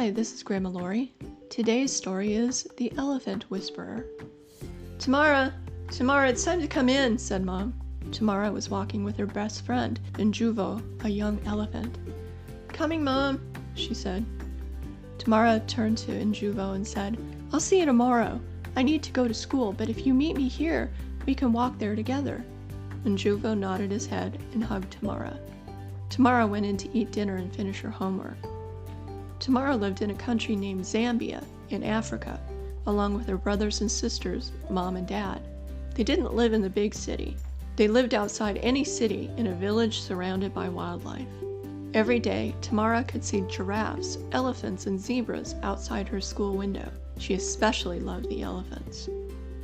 Hi, this is Grandma Lori. Today's story is The Elephant Whisperer. Tamara, it's time to come in, said Mom. Tamara was walking with her best friend, Njuvo, a young elephant. Coming, Mom, she said. Tamara turned to Njuvo and said, I'll see you tomorrow. I need to go to school, but if you meet me here, we can walk there together. Njuvo nodded his head and hugged Tamara. Tamara went in to eat dinner and finish her homework. Tamara lived in a country named Zambia in Africa, along with her brothers and sisters, Mom and Dad. They didn't live in the big city. They lived outside any city in a village surrounded by wildlife. Every day, Tamara could see giraffes, elephants, and zebras outside her school window. She especially loved the elephants.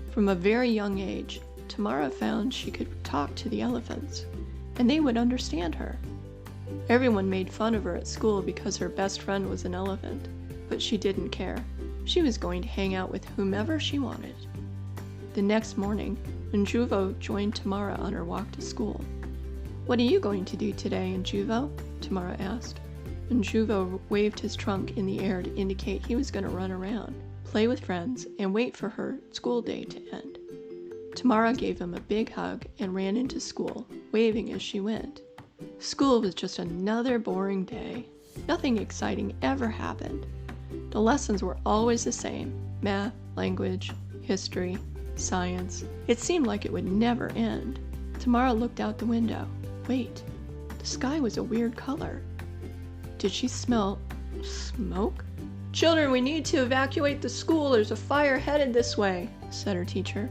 From a very young age, Tamara found she could talk to the elephants, and they would understand her. Everyone made fun of her at school because her best friend was an elephant, but she didn't care. She was going to hang out with whomever she wanted. The next morning, Njuvo joined Tamara on her walk to school. What are you going to do today, Njuvo? Tamara asked. Njuvo waved his trunk in the air to indicate he was going to run around, play with friends, and wait for her school day to end. Tamara gave him a big hug and ran into school, waving as she went. School was just another boring day. Nothing exciting ever happened. The lessons were always the same: math, language, history, science. It seemed like it would never end. Tamara looked out the window. Wait, the sky was a weird color. Did she smell smoke? Children, we need to evacuate the school. There's a fire headed this way, said her teacher.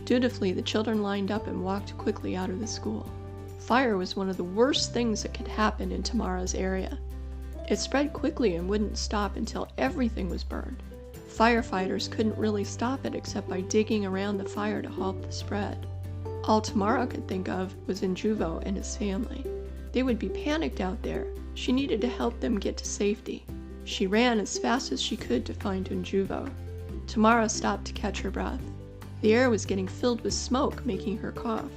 Dutifully, the children lined up and walked quickly out of the school. Fire was one of the worst things that could happen in Tamara's area. It spread quickly and wouldn't stop until everything was burned. Firefighters couldn't really stop it except by digging around the fire to halt the spread. All Tamara could think of was Njuvo and his family. They would be panicked out there. She needed to help them get to safety. She ran as fast as she could to find Njuvo. Tamara stopped to catch her breath. The air was getting filled with smoke, making her cough.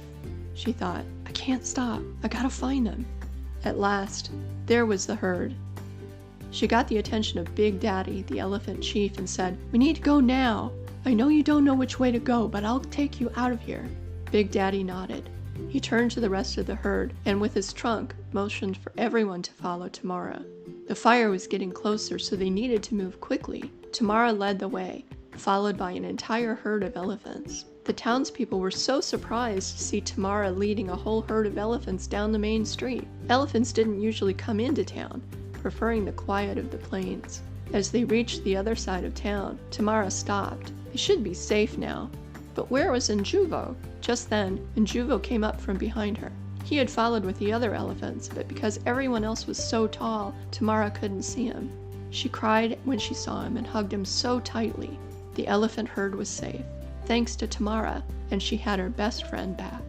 She thought, I can't stop. I gotta find them. At last, there was the herd. She got the attention of Big Daddy, the elephant chief, and said, We need to go now. I know you don't know which way to go, but I'll take you out of here. Big Daddy nodded. He turned to the rest of the herd, and with his trunk, motioned for everyone to follow Tamara. The fire was getting closer, so they needed to move quickly. Tamara led the way, followed by an entire herd of elephants. The townspeople were so surprised to see Tamara leading a whole herd of elephants down the main street. Elephants didn't usually come into town, preferring the quiet of the plains. As they reached the other side of town, Tamara stopped. They should be safe now. But where was Njuvo? Just then, Njuvo came up from behind her. He had followed with the other elephants, but because everyone else was so tall, Tamara couldn't see him. She cried when she saw him and hugged him so tightly. The elephant herd was safe, thanks to Tamara, and she had her best friend back.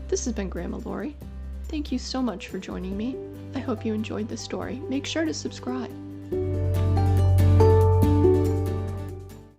This has been Grandma Lori. Thank you so much for joining me. I hope you enjoyed the story. Make sure to subscribe.